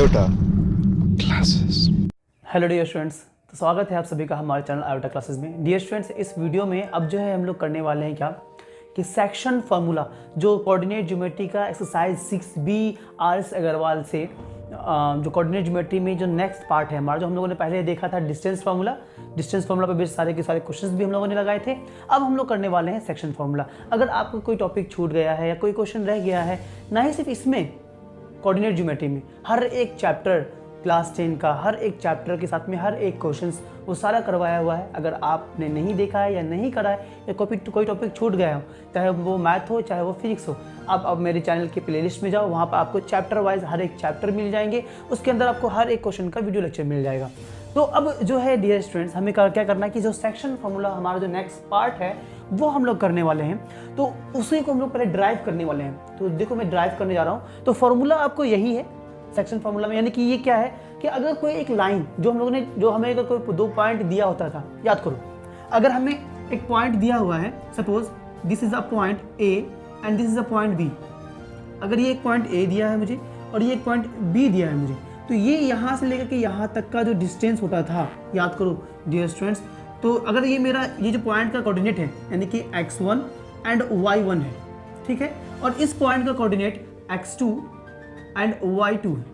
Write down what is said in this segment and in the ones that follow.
Iota classes. Hello dear students, तो स्वागत है आप सभी का हमारे चैनल आयोटा क्लासेस में। डियर स्टूडेंट्स, इस वीडियो में अब जो है हम लोग करने वाले हैं क्या कि सेक्शन फार्मूला जो कोऑर्डिनेट ज्योमेट्री का एक्सरसाइज 6B RS अग्रवाल से जो कोऑर्डिनेट ज्योमेट्री में जो नेक्स्ट पार्ट है हमारा, जो हम लोगों ने पहले देखा था डिस्टेंस फार्मूला पे बेस्ड सारे के सारे क्वेश्चंस भी हम लोगों ने लगाए थे। अब हम लोग करने वाले हैं सेक्शन फार्मूला। अगर आपको कोई टॉपिक छूट गया है या कोई क्वेश्चन रह गया है, ना ही सिर्फ इसमें कोऑर्डिनेट ज्योमेट्री में हर एक चैप्टर क्लास 10 का हर एक चैप्टर के साथ में हर एक क्वेश्चंस वो सारा करवाया हुआ है। अगर आपने नहीं देखा है या नहीं करा है या कोई टॉपिक छूट गया हो, चाहे वो मैथ हो चाहे वो फिजिक्स हो, आप अब मेरे चैनल के प्लेलिस्ट में जाओ, वहाँ पर आपको चैप्टर वाइज हर एक चैप्टर मिल जाएंगे। उसके अंदर आपको हर एक क्वेश्चन का वीडियो लेक्चर मिल जाएगा। तो अब जो है डियर स्टूडेंट्स, हमें क्या करना है कि जो सेक्शन फार्मूला हमारा जो नेक्स्ट पार्ट है वो हम लोग करने वाले हैं। तो उसी को हम लोग पहले ड्राइव करने वाले हैं। तो देखो मैं ड्राइव करने जा रहा हूँ। तो फार्मूला आपको यही है सेक्शन फार्मूला में, यानी कि ये क्या है कि अगर कोई एक लाइन जो हम लोगों ने जो हमें अगर कोई 2 पॉइंट दिया होता था, याद करो, अगर हमें एक पॉइंट दिया हुआ है, suppose this is a point A and this is a point B. अगर ये एक पॉइंट ए दिया है मुझे और ये एक पॉइंट बी दिया है मुझे, तो ये यहाँ से लेकर के यहाँ तक का जो डिस्टेंस होता था, याद करो डियर स्टूडेंट्स। तो अगर ये मेरा ये जो पॉइंट का कोऑर्डिनेट है यानी कि x1 एंड y1 है, ठीक है, और इस पॉइंट का कोऑर्डिनेट x2 एंड y2 है।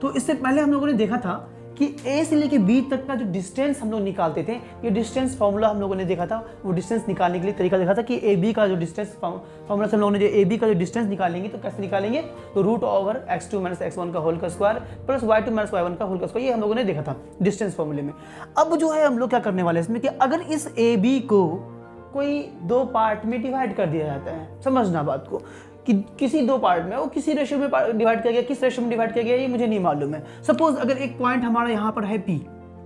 तो इससे पहले हम लोगों ने देखा था कि a से लेके b तक का जो डिस्टेंस हम लोग निकालते थे, ये डिस्टेंस फार्मूला हम लोगों ने देखा था। वो डिस्टेंस निकालने के लिए तरीका देखा था कि ab का जो डिस्टेंस फार्मूला से हम लोगों ने जो ab का जो डिस्टेंस निकालेंगे, तो कैसे निकालेंगे, तो √x2 - x1 का होल का स्क्वायर प्लस y2 - y1 का होल का स्क्वायर, ये हम लोगों ने देखा था डिस्टेंस फार्मूले में। अब जो है हम लोग क्या करने वाले हैं इसमें कि अगर इस ab को कोई 2 पार्ट में डिवाइड कर दिया जाता है, समझना बात को, कि किसी 2 पार्ट में वो किसी रेशियो में डिवाइड किया गया, किस रेशियो में डिवाइड किया गया ये मुझे नहीं मालूम है। सपोज अगर एक पॉइंट हमारा यहाँ पर है P,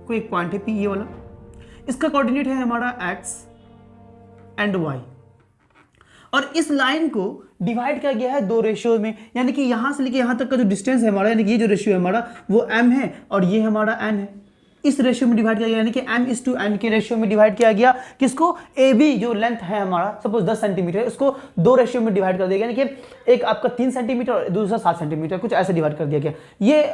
कोई एक पॉइंट है P ये वाला, इसका कोऑर्डिनेट है हमारा x एंड y, और इस लाइन को डिवाइड किया गया है 2 रेशियो में, यानी कि यहाँ से लेके यहाँ तक का जो डिस्टेंस है हमारा, यानी कि ये जो रेशियो है हमारा वो m है और ये हमारा n है। इस रेशियो में डिवाइड किया गया, यानी कि m/n के रेशियो में डिवाइड किया गया। किसको? AB जो लेंथ है हमारा, सपोज 10 सेंटीमीटर, उसको 2 रेशियो में डिवाइड कर दिया गया, यानी कि एक आपका 3 सेंटीमीटर और दूसरा 7 सेंटीमीटर, कुछ ऐसे डिवाइड कर दिया गया। ये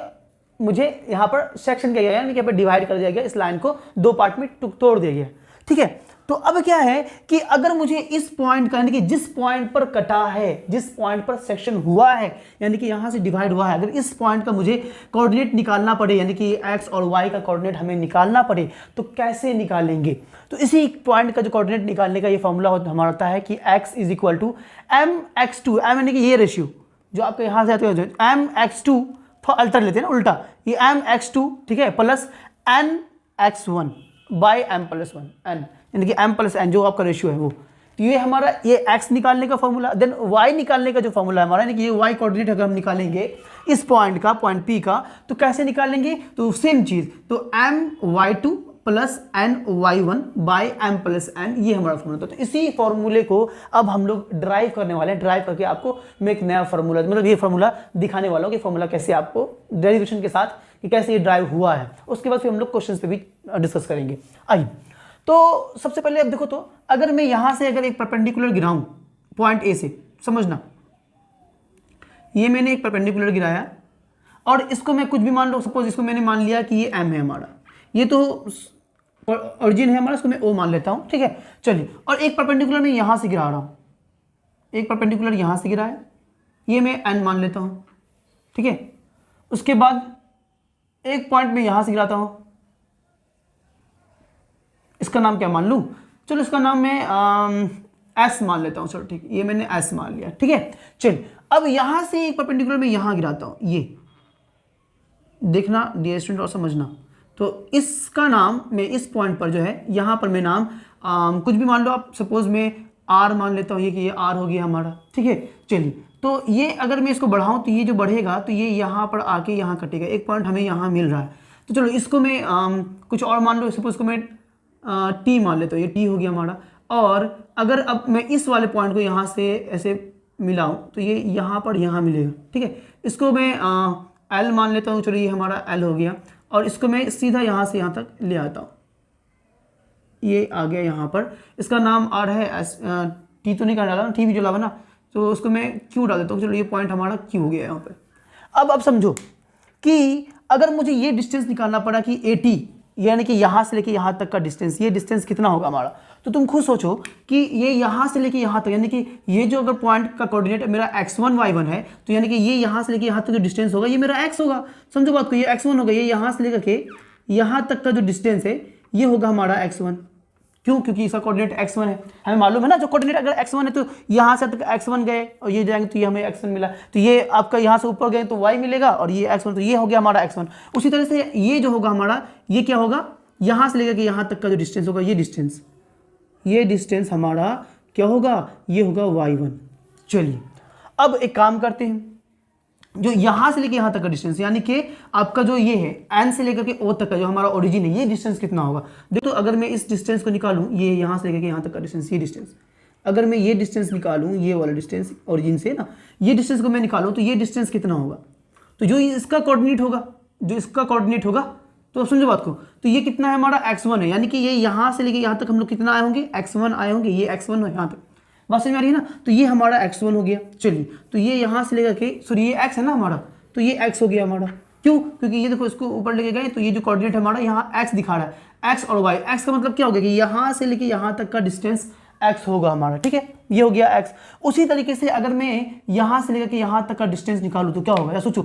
मुझे यहाँ पर सेक्शन किया गया, यानी कि यहाँ पर डिवाइड कर दिया गया, इस लाइन को 2 पार्ट में तोड़ दिया गया, ठीक है। तो अब क्या है कि अगर मुझे इस पॉइंट का, यानी कि जिस पॉइंट पर कटा है, जिस पॉइंट पर सेक्शन हुआ है, यानी कि यहां से डिवाइड हुआ है, अगर इस पॉइंट का मुझे कोऑर्डिनेट निकालना पड़े, यानी कि x और y का कोऑर्डिनेट हमें निकालना पड़े, तो कैसे निकालेंगे? तो इसी पॉइंट का जो कोऑर्डिनेट निकालने का ये फॉर्मूला हमारा होता है कि x = mx2, m यानी कि ये रेशियो जो आपके यहां से आते हैं, mx2 अल्टर लेते हैं ना, उल्टा, ये mx2, ठीक है, plus nx1 by m+1 n, यानी कि m+n जो आपका रेशियो है वो। तो ये हमारा ये x निकालने का फॉर्मूला। देन y निकालने का जो फॉर्मूला है हमारा, यानी कि ये y कोऑर्डिनेट अगर हम निकालेंगे इस पॉइंट का, पॉइंट P का, तो कैसे निकालेंगे? तो सेम चीज, तो my2 plus ny1 by m+n, ये हमारा फॉर्मूला था। तो इसी फॉर्मूले को अब हम लोग ड्राइव करने वाले हैं। ड्राइव करके आपको मैं एक नया फॉर्मूला, मतलब ये फॉर्मूला दिखाने वाला हूँ कि फॉर्मूला कैसे आपको डेरिवेशन के साथ कि कैसे ये ड्राइव हुआ है। उसके बाद फिर हम लोग क्वेश्चन पे भी डिस्कस करेंगे। आइए, तो सबसे पहले अब देखो, तो अगर मैं यहां से अगर एक परपेंडिकुलर गिराऊं पॉइंट ए से, समझना ये मैंने एक परपेंडिकुलर गिराया और इसको मैं कुछ भी मान लो, सपोज इसको मैंने मान लिया कि ये m है हमारा, ये तो ओरिजिन है हमारा, इसको मैं o मान लेता हूं, ठीक है। चलिए, और एक परपेंडिकुलर मैं यहां से गिरा रहा हूं, एक परपेंडिकुलर यहां से गिराया, ये मैं n मान लेता हूं, ठीक है। उसके बाद एक पॉइंट में यहां से गिराता हूं, इसका नाम क्या मान लूं? चलो इसका नाम मैं S मान लेता हूं, चलो ठीक है, ये मैंने S मान लिया, ठीक है। चलिए, अब यहां से एक परपेंडिकुलर में यहां गिराता हूं, ये देखना डियर स्टूडेंट और समझना। तो इसका नाम मैं इस पॉइंट पर जो है यहां पर मैं नाम कुछ भी मान लो आप, सपोज मैं R मान लेता हूं, ये कि ये R हो गया हमारा, ठीक है। चलिए, तो ये अगर मैं इसको बढ़ाऊं तो ये जो बढ़ेगा तो ये यहाँ पर आके यहाँ कटेगा, एक पॉइंट हमें यहाँ मिल रहा है। तो चलो इसको मैं कुछ और मान लो, सपोज इसको मैं T मान लेता हूँ, ये T हो गया हमारा। और अगर अब मैं इस वाले पॉइंट को यहाँ से ऐसे मिलाऊं तो ये यहाँ पर यहाँ मिलेगा, ठीक है। इसको मैं L मान लेता हूँ, चलो ये हमारा L हो गया, और इसको मैं सीधा यहाँ से यहाँ तक ले आता हूँ, ये आ गया यहाँ पर, इसका नाम R है, T तो नहीं कर डाला ना, T भी जो लावा ना, तो उसको मैं Q डाल देता हूँ, चलो ये पॉइंट हमारा Q हो गया यहाँ पे। अब समझो कि अगर मुझे ये डिस्टेंस निकालना पड़ा कि 80 यानी कि यहाँ से लेके यहाँ तक का डिस्टेंस, ये डिस्टेंस कितना होगा हमारा, तो तुम खुद सोचो कि ये यहाँ से लेके यहाँ तक यानी कि ये जो अगर पॉइंट का कोऑर्डिनेट मेरा x1 y1 है, तो यानी कि ये यहाँ से लेके यहाँ तक जो डिस्टेंस होगा ये मेरा x होगा। समझो बात को, ये x1 होगा, ये यहाँ से लेकर के यहाँ तक का जो डिस्टेंस है ये होगा हमारा x1। क्यों? क्योंकि इसका कोऑर्डिनेट x1 है, हमें मालूम है ना, जो कोऑर्डिनेट अगर x1 है तो यहाँ से तक x1 गए और ये जाएंगे तो ये हमें x1 मिला, तो ये आपका यहाँ से ऊपर गए तो y मिलेगा और ये x1, तो ये हो गया हमारा x1। उसी तरह से ये जो होगा हमारा, ये क्या होगा, यहाँ से लेकर के यहाँ तक का जो डिस्टेंस होगा ये डिस्टेंस हमारा क्या होगा, ये होगा y1। चलिए अब एक काम करते हैं, जो यहाँ से लेकर यहाँ तक का डिस्टेंस यानी कि आपका जो ये है n से लेकर के o तक का जो हमारा ओरिजिन है, ये डिस्टेंस कितना होगा। देखो अगर मैं इस डिस्टेंस को निकालूं, ये यहाँ से लेकर के यहाँ तक का डिस्टेंस, ये डिस्टेंस, अगर मैं ये डिस्टेंस निकालूं, ये वाला डिस्टेंस ओरिजिन से ना, ये डिस्टेंस को मैं निकालूं तो ये डिस्टेंस कितना होगा, तो जो इसका कोऑर्डिनेट होगा, तो अब समझो बात को, तो ये कितना है हमारा x1 है, यानी कि ये यहाँ से लेके यहाँ तक हम लोग कितना आए होंगे, x1 आए होंगे, ये x1 है यहाँ तक, बात समझ में आ रही है ना। तो ये हमारा x1 हो गया। चलिए तो ये यहाँ से लेकर के, सॉरी ये x है ना हमारा, तो ये x हो गया हमारा। क्यों? क्योंकि ये देखो इसको ऊपर लेके गए तो ये जो कोऑर्डिनेट हमारा यहाँ x दिखा रहा है, x और y। x का मतलब क्या हो गया कि यहाँ से लेके यहाँ तक का डिस्टेंस x होगा हमारा, ठीक है, ये हो गया x। उसी तरीके से अगर मैं यहाँ से लेकर के यहाँ तक का डिस्टेंस निकालूँ तो क्या होगा, या सोचो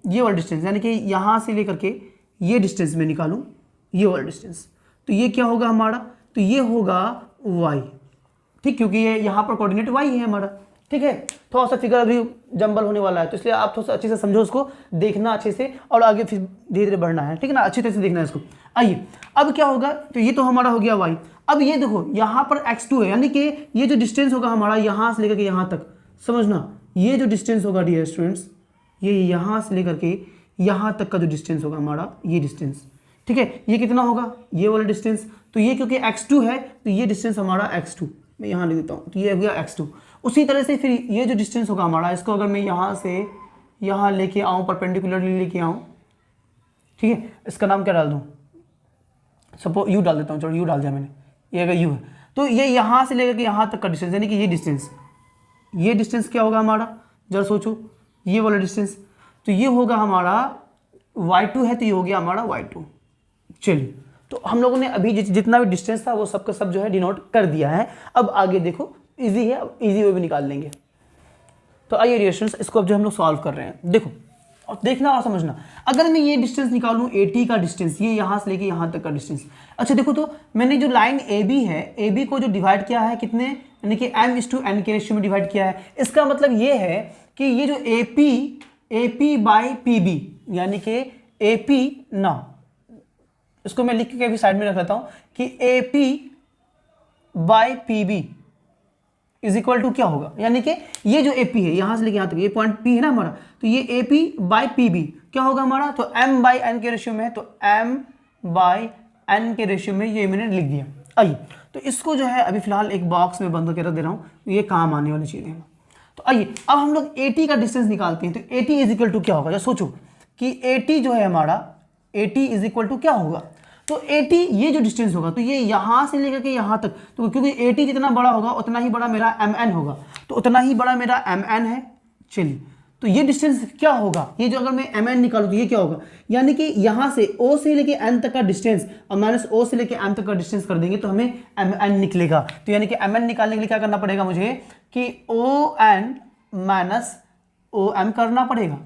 ये वाला डिस्टेंस, यानी कि यहाँ से लेकर के ये डिस्टेंस में निकालूं, ये वाला डिस्टेंस, तो ये क्या होगा हमारा, तो ये होगा y, ठीक, क्योंकि ये यहाँ पर कोऑर्डिनेट y है हमारा, ठीक है। थोड़ा सा फिगर अभी जंबल होने वाला है, तो इसलिए आप थोड़ा सा अच्छे से समझो उसको, देखना अच्छे से और आगे फिर धीरे धीरे बढ़ना है, ठीक है ना, अच्छी तरह से देखना है इसको। आइए अब क्या होगा, तो ये तो हमारा हो गया y। अब ये देखो यहाँ पर x2 है, यानी कि ये जो डिस्टेंस होगा हमारा यहाँ से लेकर के यहाँ तक, समझना ये जो डिस्टेंस होगा डियर स्टूडेंट्स, ये यहाँ से लेकर के यहाँ तक का जो डिस्टेंस होगा हमारा, ये डिस्टेंस, ठीक है, ये कितना होगा, ये वाला डिस्टेंस। तो ये क्योंकि x2 है तो ये डिस्टेंस हमारा x2, मैं यहाँ लिख देता हूँ, तो ये हो गया x2। उसी तरह से फिर ये जो डिस्टेंस होगा हमारा, इसको अगर मैं यहाँ से यहाँ लेके आऊँ, परपेंडिकुलरली लेके आऊँ, ठीक है, इसका नाम क्या डाल दूँ, सपोज u डाल देता हूँ, चलो u डाल दिया मैंने, ये अगर u है तो ये यहाँ से लेकर के यहाँ तक का डिस्टेंस, यानी कि ये डिस्टेंस क्या होगा हमारा, जरा सोचो, ये वाला डिस्टेंस, तो ये होगा हमारा y2 है, तो ये हो गया हमारा y2। चलिए तो हम लोगों ने अभी जितना भी डिस्टेंस था वो सब का सब जो है डिनोट कर दिया है। अब आगे देखो इजी है, इजी वे भी निकाल लेंगे। तो आइए डिस्टेंस, इसको अब जो हम लोग सॉल्व कर रहे हैं, देखो और देखना और समझना। अगर मैं ये डिस्टेंस निकालूं 80 का डिस्टेंस, ये यहाँ से लेके यहाँ तक का डिस्टेंस, अच्छा देखो तो मैंने जो लाइन AB है, AB को जो डिवाइड किया है कितने, यानी कि m/n के रेशियो में डिवाइड किया है। इसका मतलब ये है कि ये जो AP बाई PB, यानी कि AP ना, इसको मैं लिख के भी साइड में रख लेता हूँ कि AP by PB is equal to क्या होगा, यानी कि ये जो AP है यहाँ से लेके यहाँ तक, ये पॉइंट P है ना हमारा, तो ये AP बाई PB क्या होगा हमारा, तो m बाई n के रेशियो में है, तो m बाई n के रेशियो में ये मैंने लिख दिया। आइए तो इसको जो है अभी फिलहाल एक बॉक्स में बंद करके रख दे रहा हूँ, ये काम आने वाली चीज़ें हैं। तो आइए अब हम लोग 80 का डिस्टेंस निकालते हैं। तो 80 इज इक्वल टू क्या होगा, सोचो कि 80 जो है हमारा, 80 इज इक्वल टू क्या होगा, तो 80 ये जो डिस्टेंस होगा, तो ये यहाँ से लेकर के यहाँ तक, तो क्योंकि 80 जितना बड़ा होगा उतना ही बड़ा मेरा mn होगा, तो उतना ही बड़ा मेरा mn है। चलिए तो ये डिस्टेंस क्या होगा, ये जो अगर मैं mn निकालूँ तो ये क्या होगा, यानी कि यहाँ से o से लेके n तक का डिस्टेंस और माइनस o से लेके m तक का डिस्टेंस कर देंगे तो हमें mn निकलेगा। तो यानी कि mn निकालने के लिए क्या करना पड़ेगा मुझे, कि on माइनस om करना पड़ेगा।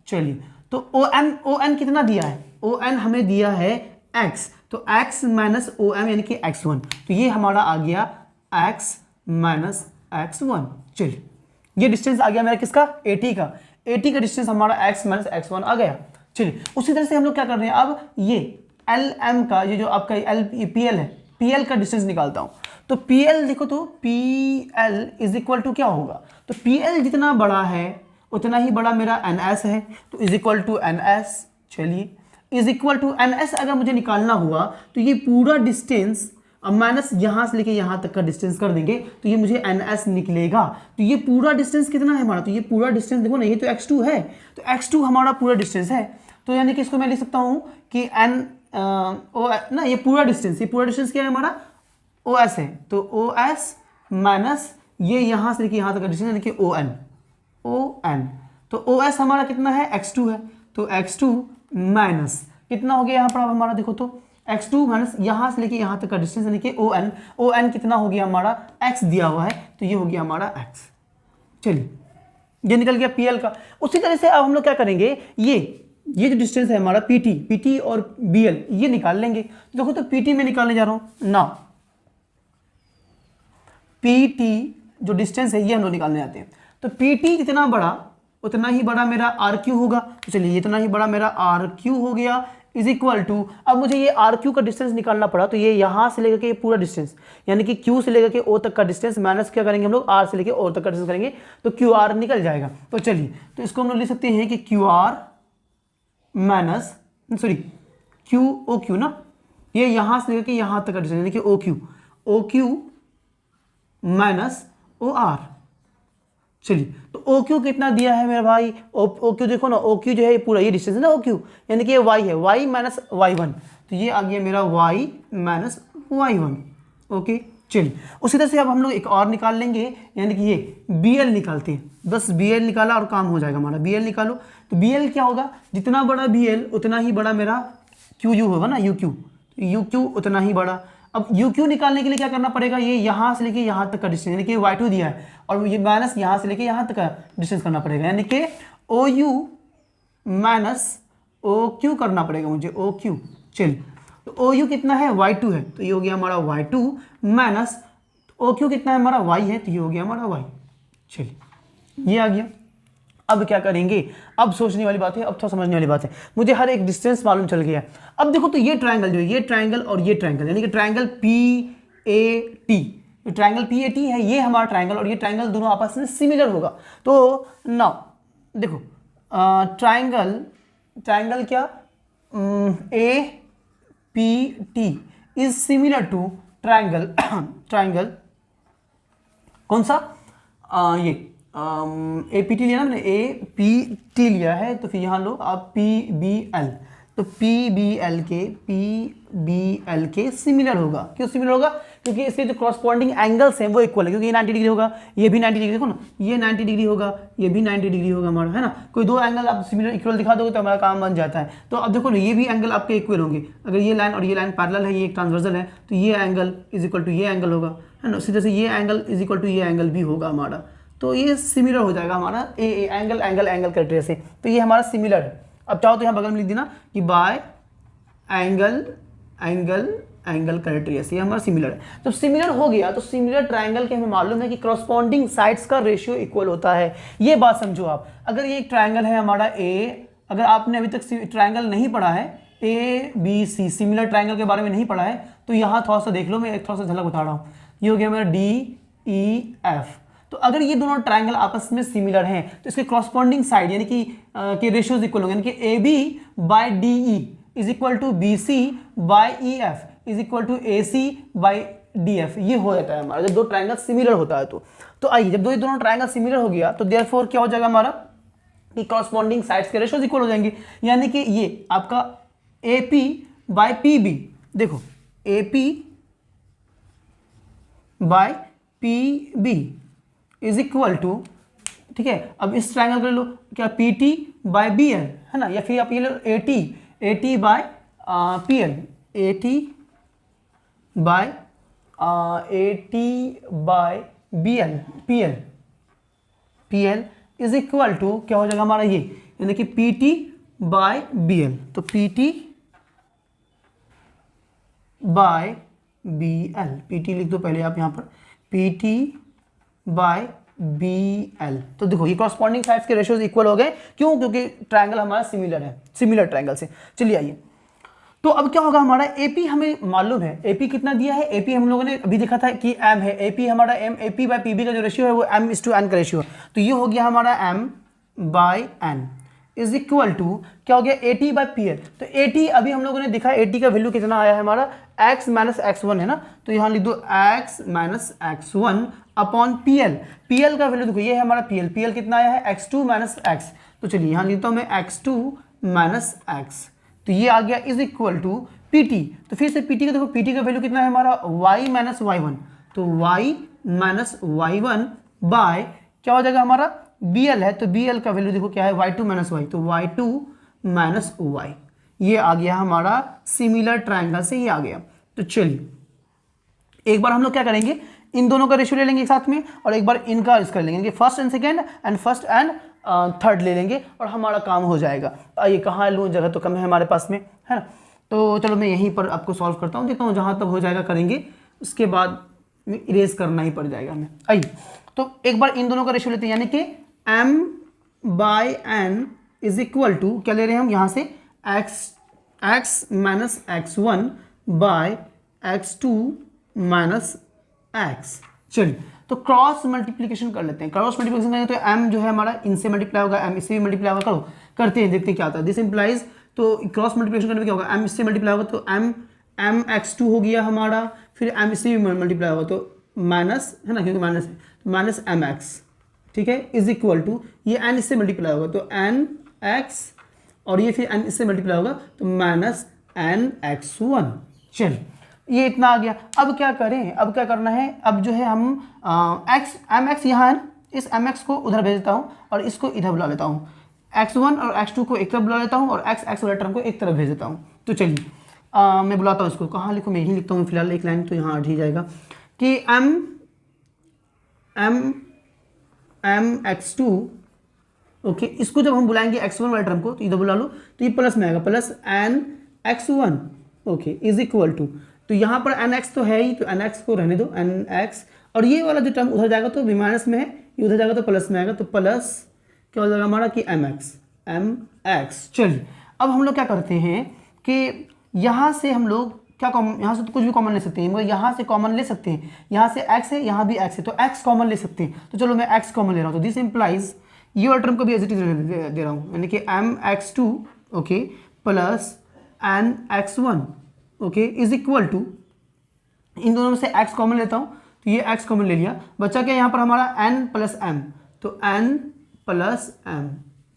चलिए तो on कितना दिया है, on हमें दिया है x, तो x माइनस om यानी कि x1, तो ये हमारा आ गया x माइनस x1। चलिए ये डिस्टेंस आ गया मेरा किसका, 80 का, 80 का डिस्टेंस हमारा x माइनस x1 आ गया। चलिए उसी तरह से हम लोग क्या कर रहे हैं, अब ये lm का, ये जो आपका PL है, PL का डिस्टेंस निकालता हूँ। तो PL देखो, तो PL इज इक्वल टू क्या होगा, तो PL जितना बड़ा है उतना ही बड़ा मेरा NS है, तो इज इक्वल टू NS। चलिए इज इक्वल टू NS अगर मुझे निकालना हुआ तो ये पूरा डिस्टेंस अब माइनस यहाँ से लेके यहाँ तक का डिस्टेंस कर देंगे तो ये मुझे NS निकलेगा। तो ये पूरा डिस्टेंस कितना है हमारा, तो ये पूरा डिस्टेंस देखो ना, ये तो x2 है, तो x2 हमारा पूरा डिस्टेंस है। तो यानी कि इसको मैं लिख सकता हूँ कि ना ये पूरा डिस्टेंस क्या है हमारा, OS है, तो OS माइनस ये यहाँ से लेके यहाँ तक का डिस्टेंस यानी कि ON। तो ओ एस हमारा कितना है, x2 है, तो x2 माइनस कितना हो गया यहाँ पर, अब हमारा देखो तो x2 माइनस यहाँ से लेके यहाँ तक का डिस्टेंस यानी कि ओ एन कितना हो गया हमारा, x दिया हुआ है, तो ये हो गया हमारा x। चलिए ये निकल गया PL का। उसी तरह से अब हम लोग क्या करेंगे, ये जो डिस्टेंस है हमारा PT और BL ये निकाल लेंगे। देखो तो PT में निकालने जा रहा हूँ ना, PT जो डिस्टेंस है ये हम लोग निकालने जाते हैं। तो PT जितना बड़ा उतना ही बड़ा मेरा RQ होगा, तो चलिए इतना ही बड़ा मेरा RQ हो गया इज इक्वल टू, अब मुझे ये RQ का डिस्टेंस निकालना पड़ा, तो ये यहाँ से लेकर के ये पूरा डिस्टेंस यानी कि Q से लेकर के O तक का डिस्टेंस माइनस क्या करेंगे हम लोग, R से लेकर O तक का डिस्टेंस करेंगे, तो QR निकल जाएगा। तो चलिए तो इसको हम लोग लिख सकते हैं कि QR माइनस QOQ ना, ये यहाँ से लेकर के यहाँ तक का डिस्टेंस यानी कि OQ माइनस OR। चलिए तो OQ कितना दिया है मेरा भाई, OQ देखो ना, OQ जो है ये पूरा ये डिस्टेंस है ना OQ, यानी कि ये Y है, Y माइनस Y1, तो ये आ गया मेरा Y माइनस Y1। ओके चलिए उसी तरह से अब हम लोग एक और निकाल लेंगे, यानी कि ये BL निकालते हैं, बस BL निकाला और काम हो जाएगा हमारा। BL निकालो, तो BL क्या होगा, जितना बड़ा BL उतना ही बड़ा मेरा QU होगा ना, UQ उतना ही बड़ा। अब UQ निकालने के लिए क्या करना पड़ेगा, ये यहाँ से लेके यहाँ तक का डिस्टेंस यानी कि Y2 दिया है और ये माइनस यहाँ से लेके यहाँ तक का डिस्टेंस करना पड़ेगा, यानी कि OU माइनस OQ करना पड़ेगा मुझे, OQ। चलिए तो OU कितना है, Y2 है, तो ये हो गया हमारा Y2 माइनस OQ कितना है हमारा, Y है, तो ये हो गया हमारा Y। चलिए ये आ गया। अब क्या करेंगे, अब सोचने वाली बात है, अब थोड़ा समझने वाली बात है, मुझे हर एक डिस्टेंस मालूम चल गया है। अब देखो तो ये ट्रायंगल जो है, ये ट्रायंगल और ये ट्रायंगल यानी कि ट्रायंगल PAT, जो ट्रायंगल PAT है ये हमारा ट्रायंगल और ये ट्रायंगल दोनों आपस में सिमिलर होगा। तो नाउ देखो ट्रायंगल क्या APT is similar to triangle कौन सा, ये APT लिया ना, APT लिया है, तो फिर यहाँ लो आप PBL, तो PBL के सिमिलर होगा। क्यों सिमिलर होगा, क्योंकि इसके जो कॉरस्पॉन्डिंग एंगल्स हैं वो इक्वल है, क्योंकि ये 90 डिग्री होगा, ये भी 90 डिग्री, देखो ना ये 90 डिग्री होगा, ये भी 90 डिग्री होगा हमारा, है ना। कोई दो एंगल आप सिमिलर इक्वल दिखा दोगे तो हमारा काम बन जाता है। तो अब देखो ना ये भी एंगल आपके इक्वल होंगे, अगर ये लाइन और ये लाइन पैरेलल है, ये एक ट्रांसवर्सल है, तो ये एंगल इज इक्वल टू ये एंगल होगा, है ना। सीधे से ये एंगल इज इक्वल टू ये एंगल भी होगा हमारा, तो ये सिमिलर हो जाएगा हमारा एंगल क्राइटेरिया से, तो ये हमारा सिमिलर है। अब चाहो तो यहाँ बगल में लिख देना कि बाय एंगल क्राइटेरिया से, ये हमारा सिमिलर है। जब सिमिलर हो गया तो सिमिलर ट्रायंगल के हमें मालूम है कि करस्पॉन्डिंग साइड्स का रेशियो इक्वल होता है। ये बात समझो आप, अगर ये एक ट्रायंगल है हमारा अगर आपने अभी तक ट्रायंगल नहीं पढ़ा है, ABC सिमिलर ट्रायंगल के बारे में नहीं पढ़ा है, तो यहाँ थोड़ा सा देख लो, मैं थोड़ा सा झलक बता रहा हूँ। ये हो गया मेरा DEF। तो अगर ये दोनों ट्रायंगल आपस में सिमिलर हैं तो इसके कॉरस्पॉन्डिंग साइड यानी कि के रेशियोज इक्वल होंगे, यानी कि AB by DE is equal to BC by EF is equal to AC by DF। ये हो जाता है हमारा जब दो ट्रायंगल सिमिलर होता है। तो आइए जब दोनों ट्रायंगल सिमिलर हो गया तो देयरफॉर क्या हो जाएगा हमारा कि कॉरस्पॉन्डिंग साइड्स के रेशियोज इक्वल हो जाएंगे, यानी कि ये आपका AP बाय PB, देखो AP by PB is equal to, ठीक है। अब इस ट्रायंगल कर लो क्या PT बाय BL, है ना, या फिर आप ये लो AT by PL, AT by PL is equal to क्या हो जाएगा हमारा ये, यानी कि PT बाय BL। तो PT बाय BL, PT लिख दो पहले आप यहाँ पर, PT बाय BL। तो देखो ये कॉरस्पॉन्डिंग साइड्स के रेशियोज इक्वल हो गए, क्यों, क्योंकि ट्रायंगल हमारा सिमिलर है, सिमिलर ट्रायंगल से। चलिए आइए, तो अब क्या होगा हमारा AP हमें मालूम है, AP कितना दिया है, AP हम लोगों ने अभी देखा था कि M है, AP हमारा AP बाय PB का जो रेशियो है वो M/N का रेशियो है, तो ये हो गया हमारा M by N is equal to क्या हो गया AT बाय PL। तो AT अभी हम लोगों ने देखा AT का वैल्यू कितना आया है हमारा x माइनस x1 है ना, तो यहाँ लिख दो x minus x1 upon PL का वैल्यू देखो ये है हमारा PL कितना आया है x2 माइनस x, तो चलिए यहाँ लिखता हूँ मैं x2 माइनस x, तो ये आ गया इज इक्वल टू PT। तो फिर से PT का देखो, PT का वैल्यू कितना है हमारा y माइनस y1, तो y माइनस y1 बाय क्या हो जाएगा हमारा बी एल है तो बी एल का वैल्यू देखो क्या है y2 माइनस वाई, तो y2 माइनस वाई, ये आ गया हमारा सिमिलर ट्रायंगल से ये आ गया। तो चलिए एक बार हम लोग क्या करेंगे, इन दोनों का रेशियो ले लेंगे एक साथ में और एक बार इनका इसका ले लेंगे, first and second and first and third ले लेंगे और हमारा काम हो जाएगा। आइए कहाँ लूँ, जगह तो कम है हमारे पास में, है ना। तो चलो मैं यहीं पर आपको सॉल्व करता हूँ, देखता हूँ जहाँ तक हो जाएगा करेंगे, उसके बाद में इरेज करना ही पड़ जाएगा हमें। आइए तो एक बार इन दोनों का रेशियो लेते हैं, यानी कि m/n इज इक्वल टू क्या ले रहे हैं हम यहाँ से x minus x1 by x2 minus x। चलिए तो क्रॉस मल्टीप्लिकेशन कर लेते हैं। क्रॉस मल्टीप्लिकेशन करेंगे तो m जो है हमारा इनसे मल्टीप्लाई होगा, m इससे भी मल्टीप्लाई होगा, करो करते हैं देखते हैं क्या आता है। दिस इंप्लाइज, तो क्रॉस मल्टीप्लिकेशन करने में क्या होगा, m इससे मल्टीप्लाई होगा तो m x2 हो गया हमारा, फिर m इससे भी मल्टीप्लाई होगा तो माइनस है ना, क्योंकि माइनस है तो माइनस mx, ठीक है, इज इक्वल टू ये n इससे मल्टीप्लाई होगा तो nx और ये फिर n इससे मल्टीप्लाई होगा तो माइनस nx1। चलिए ये इतना आ गया। अब क्या करें, अब क्या करना है, अब जो है हम mx यहाँ है, इस mx को उधर भेज देता हूँ और इसको इधर बुला लेता हूँ, x1 और x2 को एक तरफ बुला लेता हूँ और x वाला टर्म को एक तरफ भेज देता हूँ। तो चलिए मैं बुलाता हूँ इसको, कहाँ लिखूँ, मैं यही लिखता हूँ फिलहाल एक लाइन, तो यहाँ आ जाएगा कि mx2 ओके, इसको जब हम बुलाएंगे x1 वाले टर्म को तो इधर बुला लो तो ये प्लस में आएगा, plus nx1 okay is equal to, तो यहाँ पर nx तो है ही तो nx को रहने दो nx, और ये वाला जो टर्म उधर जाएगा तो माइनस में है, ये उधर जाएगा तो प्लस में आएगा, तो प्लस क्या हो जाएगा हमारा कि mx। चलिए अब हम लोग क्या करते हैं कि यहाँ से हम लोग क्या कॉमन, यहाँ से तो कुछ भी कॉमन ले सकते हैं, मगर यहाँ से कॉमन ले सकते हैं, यहाँ से x है यहाँ भी x है तो x कॉमन ले सकते हैं। तो चलो मैं x कॉमन ले रहा हूँ, तो दिस इम्प्लाइज ये वाला टर्म को भी एज इट इज दे रहा हूँ, यानी कि mx2 okay plus nx1 okay is equal to, इन दोनों में से x कॉमन लेता हूँ तो ये x कॉमन ले लिया, बचा क्या यहाँ पर हमारा n प्लस m, तो n प्लस m,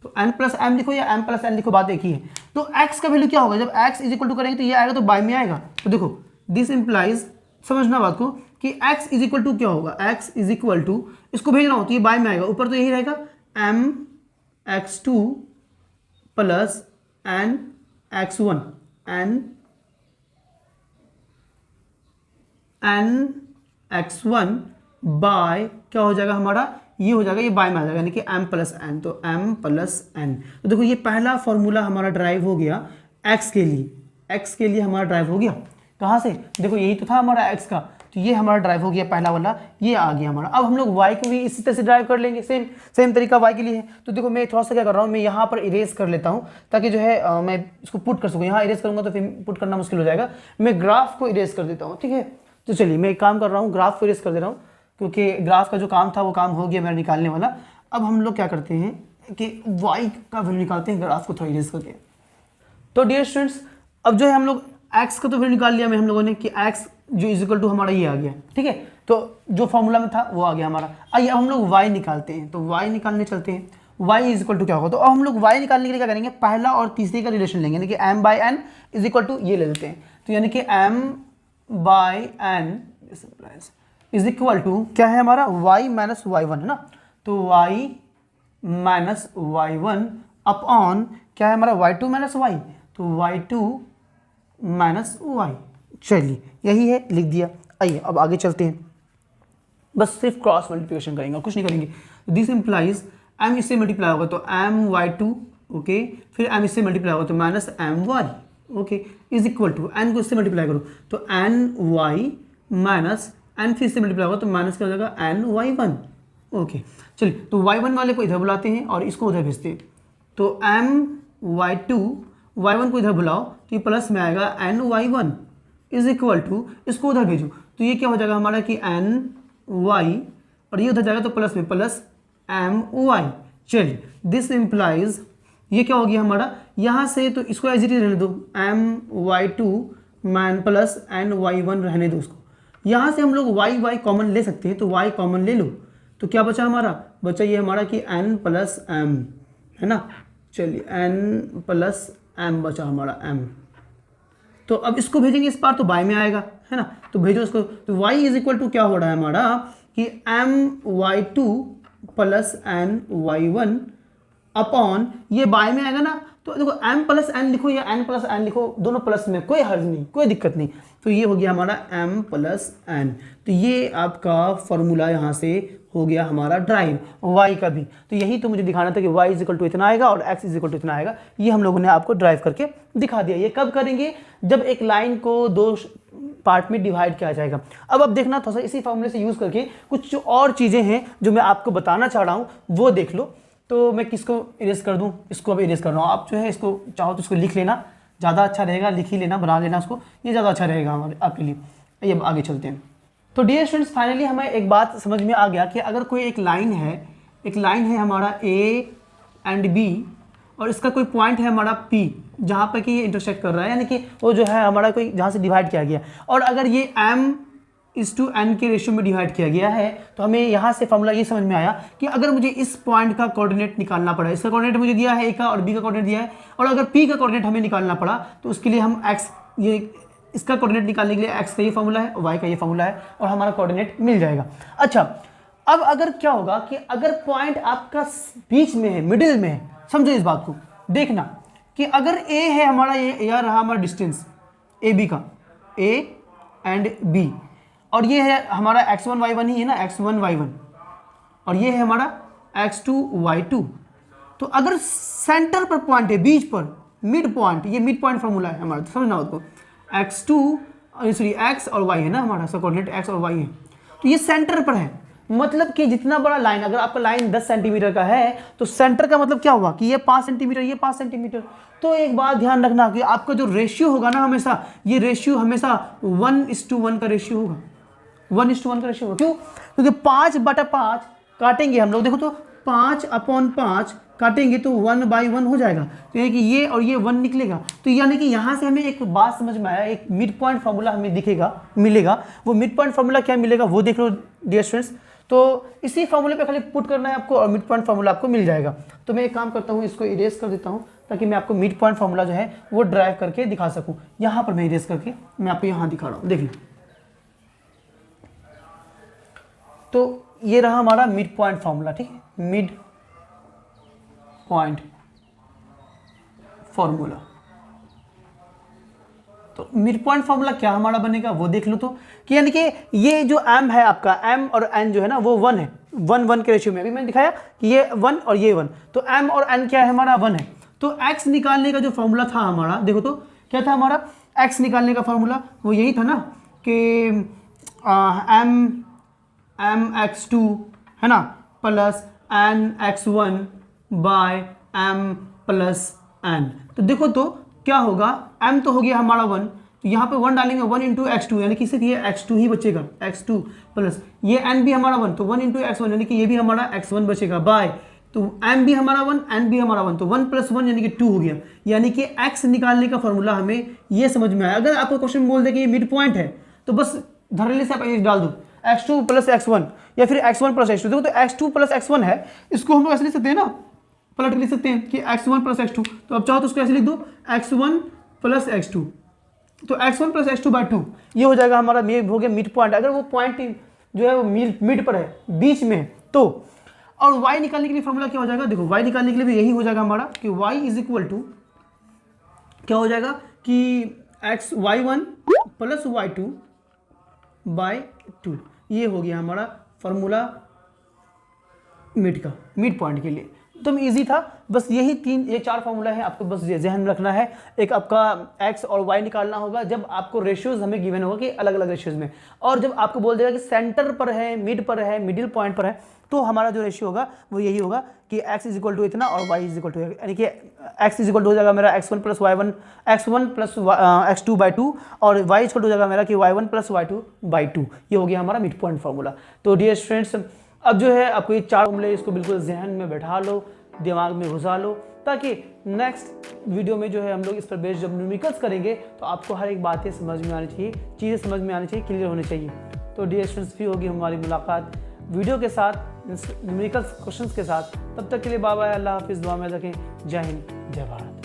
तो n प्लस m लिखो या m प्लस n लिखो, बात एक ही है। तो x का वैल्यू क्या होगा, जब x इज इक्वल टू करेंगे तो ये आएगा तो बाय में आएगा, तो देखो दिस इम्प्लाइज, समझना बात को कि x इज इक्वल टू क्या होगा, x इज इक्वल टू, इसको भेज रहा हूँ तो ये बाय में आएगा, ऊपर तो यही रहेगा mx2 plus nx1 nx1 bye क्या हो जाएगा हमारा, ये हो जाएगा, ये बाय में आ जाएगा, यानी कि m प्लस n, तो m प्लस n। तो देखो ये पहला फॉर्मूला हमारा ड्राइव हो गया x के लिए हमारा ड्राइव हो गया, कहाँ से, देखो यही तो था हमारा x का, तो ये हमारा ड्राइव हो गया पहला वाला, ये आ गया हमारा। अब हम लोग y को भी इसी तरह से ड्राइव कर लेंगे, सेम तरीका y के लिए है। तो देखो मैं थोड़ा सा क्या कर रहा हूँ, मैं यहाँ पर इरेज कर लेता हूँ ताकि जो है मैं इसको पुट कर सकूँ, यहाँ इरेज करूँगा तो फिर पुट करना मुश्किल हो जाएगा, मैं ग्राफ को इरेज कर देता हूँ, ठीक है। तो चलिए मैं एक काम कर रहा हूँ, ग्राफ को इरेज कर दे रहा हूँ, क्योंकि ग्राफ का जो काम था वो काम हो गया मेरा निकालने वाला। अब हम लोग क्या करते हैं कि y का वैल्यू निकालते हैं ग्राफ को थोड़ा इरेज करके। तो डियर स्टूडेंट्स अब जो है हम लोग x का तो वैल्यू निकाल लिया हम लोगों ने कि x जो इज इक्वल टू हमारा ये आ गया, ठीक है, तो जो फॉर्मूला में था वो आ गया हमारा। आइए अब हम लोग y निकालते हैं, तो y निकालने चलते हैं, y इज इक्वल टू क्या होगा, तो अब हम लोग y निकालने के लिए क्या करेंगे, पहला और तीसरे का रिलेशन लेंगे, यानी कि m/n इज इक्वल टू ये ले लेते हैं, तो यानी कि m/n इज इक्वल टू क्या है हमारा y माइनस y1 है ना, तो y माइनस y1 अपॉन क्या है हमारा y2 माइनस y, तो y2 माइनस y। चलिए यही है, लिख दिया। आइए अब आगे चलते हैं, बस सिर्फ क्रॉस मल्टीप्लिकेशन करेंगे और कुछ नहीं करेंगे। दिस इम्प्लाइज m इससे मल्टीप्लाई होगा तो my2 ओके, फिर m इससे मल्टीप्लाई होगा तो minus my okay is equal to, n को इससे मल्टीप्लाई करो तो ny माइनस n फिर इससे मल्टीप्लाई होगा तो माइनस क्या हो जाएगा ny1 ओके। चलिए तो y1 वाले को इधर बुलाते हैं और इसको उधर भेजते हैं, तो my2 y1 को इधर बुलाओ तो ये प्लस में आएगा ny1 इज इक्वल टू, इसको उधर भेजो तो ये क्या हो जाएगा हमारा कि ny और ये उधर जाएगा तो प्लस में प्लस my। चलिए दिस इम्प्लाइज ये क्या हो गया हमारा, यहाँ से तो इसको एज इट इज रहने दो my2 मान प्लस ny1 रहने दो उसको, यहाँ से हम लोग y कॉमन ले सकते हैं तो y कॉमन ले लो, तो क्या बचा हमारा, बचा ये हमारा कि n प्लस m है ना। चलिए n प्लस m बचा हमारा m, तो अब इसको भेजेंगे इस बार तो बाय में आएगा है ना, तो भेजो इसको, तो y इज इक्वल टू क्या हो रहा है हमारा कि my2 plus N Y one upon, ये बाय में आएगा ना, तो देखो m प्लस एन लिखो या n प्लस एन लिखो, दोनों प्लस में, कोई हर्ज नहीं, कोई दिक्कत नहीं। तो ये हो गया हमारा m प्लस एन। तो ये आपका फॉर्मूला यहाँ से हो गया हमारा ड्राइव y का भी। तो यही तो मुझे दिखाना था कि y इज इक्वल टू इतना आएगा और x इज इक्वल टू इतना आएगा। ये हम लोगों ने आपको ड्राइव करके दिखा दिया। ये कब करेंगे? जब एक लाइन को दो पार्ट में डिवाइड किया जाएगा। अब देखना थोड़ा सा इसी फॉर्मूले से यूज़ करके कुछ जो और चीज़ें हैं जो मैं आपको बताना चाह रहा हूँ वो देख लो। तो मैं किसको इरेज कर दूं? इसको अब इरेज कर रहा हूँ। आप जो है इसको चाहो तो इसको लिख लेना, ज़्यादा अच्छा रहेगा, लिख ही लेना, बना लेना उसको, ये ज़्यादा अच्छा रहेगा हमारे आपके लिए। ये आगे चलते हैं। तो डियर स्टूडेंट्स, फाइनली हमें एक बात समझ में आ गया कि अगर कोई एक लाइन है हमारा ए एंड बी और इसका कोई पॉइंट है हमारा पी जहाँ पर कि ये इंटरसेक्ट कर रहा है, यानी कि वो जो है हमारा कोई जहाँ से डिवाइड किया गया, और अगर ये m इस टू n के रेशियो में डिवाइड किया गया है, तो हमें यहाँ से फॉर्मूला ये समझ में आया कि अगर मुझे इस पॉइंट का कोऑर्डिनेट निकालना पड़ा, इसका कोऑर्डिनेट मुझे दिया है a का और b का कोऑर्डिनेट दिया है, और अगर p का कोऑर्डिनेट हमें निकालना पड़ा तो उसके लिए हम x, ये इसका कोऑर्डिनेट निकालने के लिए x का ये फॉर्मूला है, y का ये फॉर्मूला है, और हमारा कोऑर्डिनेट मिल जाएगा। अच्छा, अब अगर क्या होगा कि अगर पॉइंट आपका बीच में है, मिडिल में है, समझो इस बात को, देखना कि अगर a है हमारा, ये रहा हमारा डिस्टेंस ए बी का, a एंड b, और ये है हमारा x1 y1 ही है ना, x1 y1, और ये है हमारा x2 y2। तो अगर सेंटर पर पॉइंट है, बीच पर मिड पॉइंट, ये मिड पॉइंट फॉर्मूला है हमारा, तो समझना उसको, x और y है ना हमारा, इसका कोऑर्डिनेट x और y है, तो ये सेंटर पर है। मतलब कि जितना बड़ा लाइन, अगर आपका लाइन 10 सेंटीमीटर का है तो सेंटर का मतलब क्या हुआ कि ये 5 सेंटीमीटर, ये 5 सेंटीमीटर। तो एक बात ध्यान रखना कि आपका जो रेशियो होगा ना, हमेशा ये रेशियो हमेशा 1:1 का रेशियो होगा, 1:1 का रेशियो होगा। क्यों? क्योंकि 5/5 काटेंगे हम लोग, देखो तो 5/5 काटेंगे तो 1/1 हो जाएगा, तो यानी कि ये और ये 1 निकलेगा। तो यानी कि यहाँ से हमें एक बात समझ में आया, एक मिड पॉइंट फार्मूला हमें मिलेगा। वो मिड पॉइंट फार्मूला क्या मिलेगा वो देख लो डियर स्टूडेंट्स। तो इसी फार्मूले पे खाली पुट करना है आपको और मिड पॉइंट फार्मूला आपको मिल जाएगा। तो मैं एक काम करता हूँ, इसको इरेज कर देता हूँ ताकि मैं आपको मिड पॉइंट फार्मूला जो है वो ड्राइव करके दिखा सकूँ। यहाँ पर मैं इरेज करके मैं आपको यहाँ दिखा रहा हूँ, देख लो। तो ये रहा हमारा मिड पॉइंट फार्मूला, ठीक है, मिड पॉइंट फार्मूला। तो मिड पॉइंट फार्मूला क्या हमारा बनेगा वो देख लो। तो कि यानी कि ये जो m है आपका, m और n जो है ना वो 1 है, 1:1 के रेशियो में। अभी मैंने दिखाया कि ये 1 और ये 1, तो m और n क्या है हमारा 1 है। तो x निकालने का जो फार्मूला था हमारा, देखो तो क्या था हमारा x निकालने का फार्मूला, वो यही था ना कि mx2 है ना plus nx1 by m plus n। तो देखो तो क्या होगा, m तो हो गया हमारा 1, तो यहाँ पे 1 डालेंगे, 1 इंटू x2, यानी कि सिर्फ ये x2 ही बचेगा, x2 प्लस ये n भी हमारा 1, तो 1 इंटू x1, यानी कि ये भी हमारा x1 बचेगा, बाय तो m भी हमारा 1, n भी हमारा 1, तो 1 + 1 यानी कि 2 हो गया। यानी कि x निकालने का फॉर्मूला हमें ये समझ में आया। अगर आपको क्वेश्चन बोल दे कि ये मिड पॉइंट है तो बस धड़ल्ले से आप डाल दो x2 + x1 या फिर x1 + x2। देखो तो x2 + x1 है, इसको हम लोग ऐसे लिख सकते हैं ना, पलट लिख सकते हैं कि x1 + x2। तो अब चाहो तो उसको ऐसे लिख दो x1 + x2, तो x1 + x2/2 ये हो जाएगा हमारा, ये हो गया मिड पॉइंट। अगर वो पॉइंट जो है वो मिड पर है, बीच में, तो और y निकालने के लिए फॉर्मूला क्या हो जाएगा, देखो y निकालने के लिए भी यही हो जाएगा हमारा कि y = क्या हो जाएगा कि y1 + y2/2। ये हो गया हमारा फॉर्मूला मिड पॉइंट के लिए। तो इजी था, बस यही ये 4 फार्मूला है, आपको बस ध्यान में रखना है। एक आपका x और y निकालना होगा जब आपको रेशियोज हमें गिवन होगा कि अलग अलग रेशियोज में, और जब आपको बोल देगा कि सेंटर पर है, मिड पर है, मिडिल पॉइंट पर है, तो हमारा जो रेशियो होगा वो यही होगा कि x = इतना और y = यानी कि x = हो जाएगा मेरा x1 + y1, x1 + x2/2, और y = हो जाएगा मेरा कि y1 + y2/2। ये हो गया हमारा मिड पॉइंट फार्मूला। तो डियर स्टूडेंट्स, अब जो है आपको ये 4 फॉर्मूले इसको बिल्कुल जहन में बैठा लो, दिमाग में घुसा लो, ताकि नेक्स्ट वीडियो में जो है हम लोग इस पर बेस्ड जब न्यूमेरिकल्स करेंगे तो आपको हर एक बातें समझ में आनी चाहिए, चीज़ें समझ में आनी चाहिए, क्लियर होनी चाहिए। तो डियर स्टूडेंट्स, फिर होगी हमारी मुलाकात वीडियो के साथ, न्यूमेरिकल्स क्वेश्चंस के साथ। तब तक के लिए बाय बाय, अल्लाह हाफिज़, दुआ में रखें। जय हिंद, जय भारत।